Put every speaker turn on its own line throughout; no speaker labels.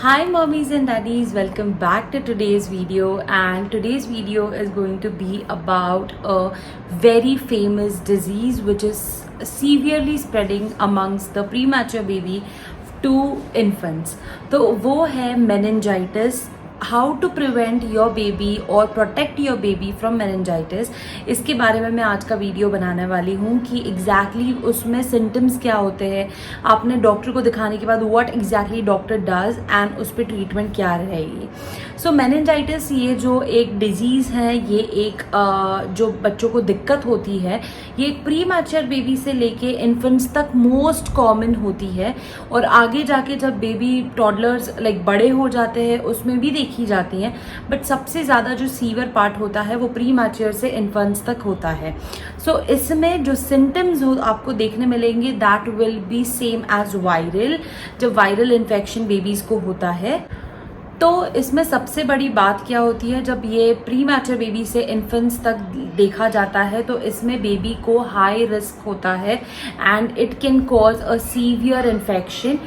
Hi mummies and daddies, welcome back to today's video, and today's video is going to be about a very famous disease which is severely spreading amongst the premature baby to infants. तो वो है meningitis. How to prevent your baby और protect your baby from meningitis, इसके बारे में मैं आज का वीडियो बनाने वाली हूँ कि एग्जैक्टली उसमें सिम्टम्स क्या होते हैं, आपने डॉक्टर को दिखाने के बाद what exactly doctor does and उस पर ट्रीटमेंट क्या रहेगी. सो मेनिंजाइटिस ये जो एक डिजीज़ है, ये एक जो बच्चों को दिक्कत होती है, ये एक प्री मैच्योर बेबी से लेके इन्फेंट्स तक मोस्ट कॉमन होती है. और आगे जाके जब बेबी टॉडलर्स लाइक बड़े हो जाते हैं उसमें भी देखी जाती हैं, बट सबसे ज़्यादा जो सीवियर पार्ट होता है वो प्री मैच्योर से इन्फेंट्स तक होता है. सो इसमें जो सिम्टम्स आपको देखने मिलेंगे that will be same as viral. जब वायरल इन्फेक्शन बेबीज़ को होता है तो इसमें सबसे बड़ी बात क्या होती है, जब ये प्री मैच्योर बेबी से इन्फेंट्स तक देखा जाता है तो इसमें बेबी को हाई रिस्क होता है and it can cause a severe infection.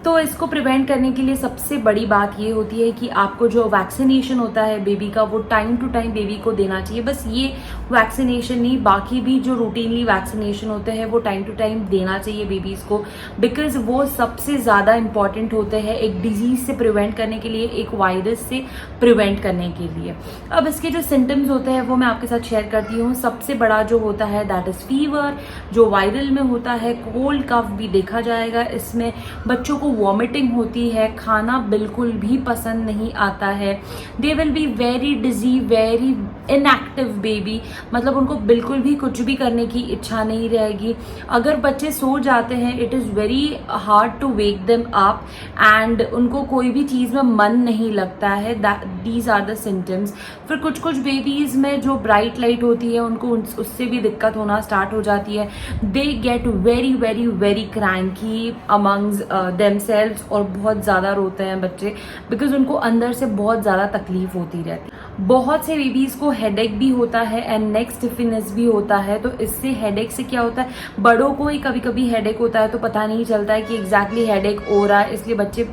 तो इसको प्रिवेंट करने के लिए सबसे बड़ी बात ये होती है कि आपको जो वैक्सीनेशन होता है बेबी का वो टाइम टू टाइम बेबी को देना चाहिए. बस ये वैक्सीनेशन नहीं, बाकी भी जो रूटीनली वैक्सीनेशन होते हैं वो टाइम टू टाइम देना चाहिए बेबीज़ को, बिकॉज वो सबसे ज़्यादा इंपॉर्टेंट होते हैं एक डिजीज़ से प्रिवेंट करने के लिए, एक वायरस से प्रिवेंट करने के लिए. अब इसके जो सिम्टम्स होते हैं वो मैं आपके साथ शेयर करती हूँ. सबसे बड़ा जो होता है दैट इज़ फीवर, जो वायरल में होता है. कोल्ड कफ भी देखा जाएगा इसमें. बच्चों को वॉमिटिंग होती है, खाना बिल्कुल भी पसंद नहीं आता है. They will be very dizzy, very inactive baby, मतलब उनको बिल्कुल भी कुछ भी करने की इच्छा नहीं रहेगी. अगर बच्चे सो जाते हैं it is very hard to wake them up and उनको कोई भी चीज़ में मन नहीं लगता है. These are the symptoms. फिर कुछ कुछ बेबीज़ में जो ब्राइट लाइट होती है उनको उससे भी दिक्कत होना स्टार्ट हो जाती है. They get very very very cranky amongst themselves और बहुत ज़्यादा रोते हैं बच्चे बिकॉज उनको अंदर से बहुत ज़्यादा तकलीफ होती रहती है. बहुत से बेबीज़ को हेडेक भी होता है एंड नेक स्टिफनेस भी होता है. तो इससे हेडेक से क्या होता है, बड़ों को ही कभी कभी हेडेक होता है तो पता नहीं चलता है कि एग्जैक्टली हेडेक हो रहा है, इसलिए बच्चे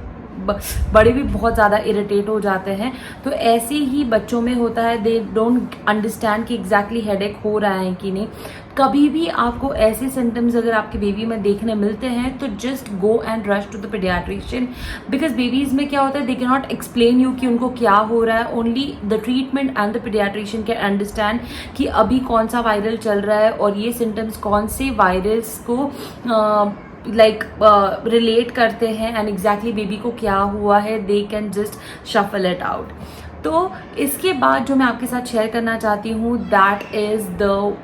बड़े भी बहुत ज़्यादा इरिटेट हो जाते हैं. तो ऐसे ही बच्चों में होता है, दे डोंट अंडरस्टैंड कि एग्जैक्टली हेडेक हो रहा है कि नहीं. कभी भी आपको ऐसे सिम्टम्स अगर आपके बेबी में देखने मिलते हैं तो just go and rush to the paediatrician, because babies में क्या होता है, they can not explain you कि उनको क्या हो रहा है. Only the treatment and the paediatrician can understand कि अभी कौन सा वायरल चल रहा है और ये सिम्टम्स कौन से वायरल्स को रिलेट करते हैं एंड एग्जैक्टली बेबी को क्या हुआ है. They can just shuffle it out. तो इसके बाद जो मैं आपके साथ शेयर करना चाहती हूँ that is the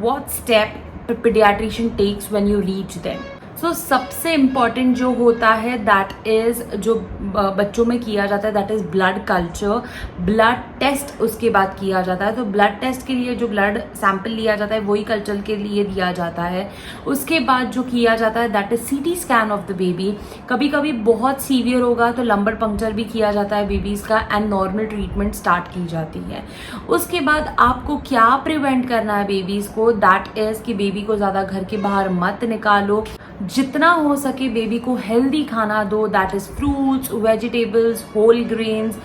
what step the pediatrician takes when you reach them. सो सबसे इम्पॉर्टेंट जो होता है दैट इज़ जो बच्चों में किया जाता है that is blood culture. Blood test उसके बाद किया जाता है. तो ब्लड टेस्ट के लिए जो ब्लड सैंपल लिया जाता है वही कल्चर के लिए दिया जाता है. उसके बाद जो किया जाता है that is CT scan of the baby. कभी कभी बहुत सीवियर होगा तो लंबर पंक्चर भी किया जाता है बेबीज़ का एंड नॉर्मल ट्रीटमेंट स्टार्ट की जाती है. उसके बाद आपको क्या प्रिवेंट करना है बेबीज़ को, दैट इज़ कि बेबी को ज़्यादा घर के बाहर मत निकालो. जितना हो सके बेबी को हेल्दी खाना दो, that is fruits, vegetables, whole grains,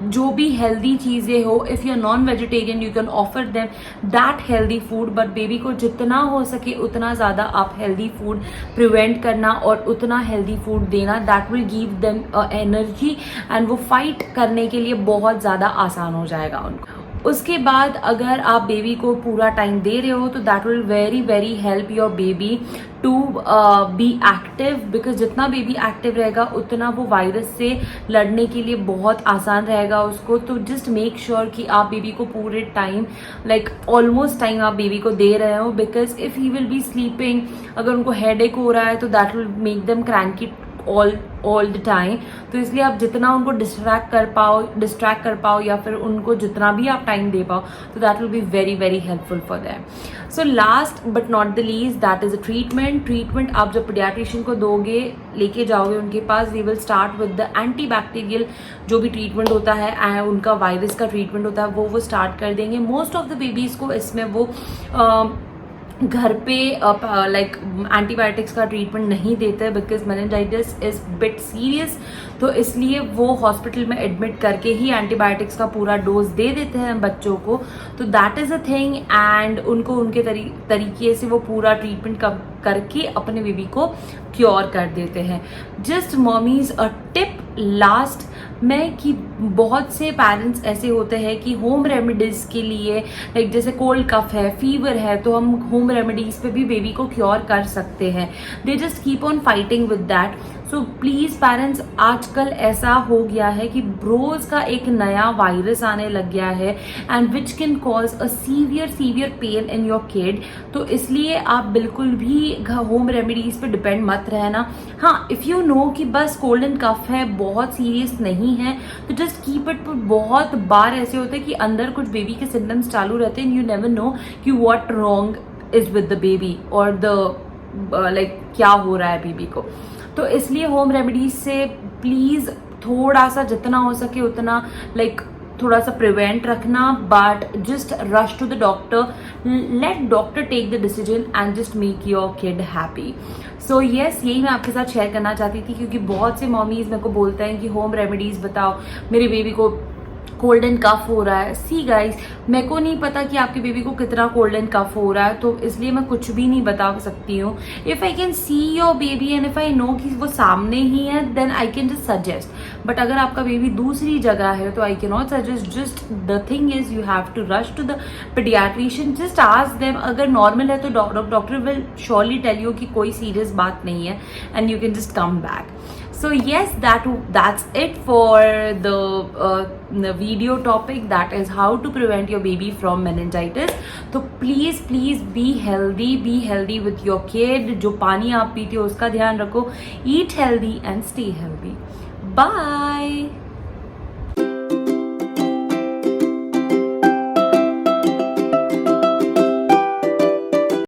जो भी हेल्दी चीज़ें हो. If you are non vegetarian you can offer them that healthy food, but baby को जितना हो सके उतना ज़्यादा आप हेल्दी फूड प्रिवेंट करना और उतना हेल्दी फूड देना. That will give them energy and वो फाइट करने के लिए बहुत ज़्यादा आसान हो जाएगा उनको. उसके बाद अगर आप बेबी को पूरा टाइम दे रहे हो तो that will very very help your baby to be active, because जितना बेबी एक्टिव रहेगा उतना वो वायरस से लड़ने के लिए बहुत आसान रहेगा उसको. तो जस्ट मेक श्योर कि आप बेबी को पूरे टाइम ऑलमोस्ट टाइम आप बेबी को दे रहे हो, because if he will be sleeping, अगर उनको हेडेक हो रहा है तो that will make them cranky all the time. तो इसलिए आप जितना उनको डिस्ट्रैक्ट कर पाओ या फिर उनको जितना भी आप टाइम दे पाओ तो that will be very very helpful for them. So last but not the least that is a treatment. आप जब पीडियाट्रिशियन को दोगे, लेके जाओगे उनके पास, they will start with the antibacterial जो भी ट्रीटमेंट होता है, उनका वायरस का ट्रीटमेंट होता है वो स्टार्ट कर देंगे. मोस्ट ऑफ द बेबीज़ को इसमें वो घर पे लाइक एंटीबायोटिक्स का ट्रीटमेंट नहीं देते हैं because meningitis is bit serious, तो इसलिए वो हॉस्पिटल में एडमिट करके ही एंटीबायोटिक्स का पूरा डोज दे देते हैं बच्चों को. तो that is a thing, and उनको उनके तरीके से वो पूरा ट्रीटमेंट करके अपने बेबी को क्योर कर देते हैं. Just mommies a tip last में कि बहुत से पेरेंट्स ऐसे होते हैं कि होम रेमेडीज के लिए लाइक जैसे कोल्ड कफ है, फीवर है, तो हम होम रेमेडीज पे भी बेबी को क्योर कर सकते हैं. They just keep on fighting with that. So please parents, आजकल ऐसा हो गया है कि ब्रोज का एक नया वायरस आने लग गया है and which can cause a severe pain in your kid. तो इसलिए आप बिल्कुल भी होम रेमेडीज पे डिपेंड मत रहना. हाँ, इफ यू नो कि बस कोल्ड एंड कफ है, बहुत सीरियस नहीं है, तो जस्ट कीप इट. बहुत बार ऐसे होता है कि अंदर कुछ बेबी के सिम्टम्स चालू रहते हैं, यू नेवर नो कि what wrong is with the baby और द लाइक क्या हो रहा है बेबी को. तो इसलिए होम रेमेडीज से प्लीज थोड़ा सा जितना हो सके उतना लाइक थोड़ा सा प्रिवेंट रखना, but just rush to the doctor. Let doctor take the decision and just make your kid happy. So yes, यही मैं आपके साथ शेयर करना चाहती थी क्योंकि बहुत से मॉमीज मेरे को बोलते हैं कि होम रेमेडीज बताओ, मेरे बेबी को कोल्ड एंड कफ हो रहा है. सी गाइस, मेरे को नहीं पता कि आपके बेबी को कितना कोल्ड एंड कफ हो रहा है, तो इसलिए मैं कुछ भी नहीं बता सकती हूँ. If I can see your baby and if I know कि वो सामने ही है, then I can just suggest. But अगर आपका बेबी दूसरी जगह है तो I can not suggest. Just the thing is you have to rush to the paediatrician. Just ask them. अगर नॉर्मल है तो doctor will surely tell you कि कोई सीरियस बात नहीं है and you can just come back. So yes, that's it for the video topic, that is how to prevent your baby from meningitis. So please be healthy with your kid. जो पानी आप पीते हो उसका ध्यान रखो. Eat healthy and stay healthy. Bye.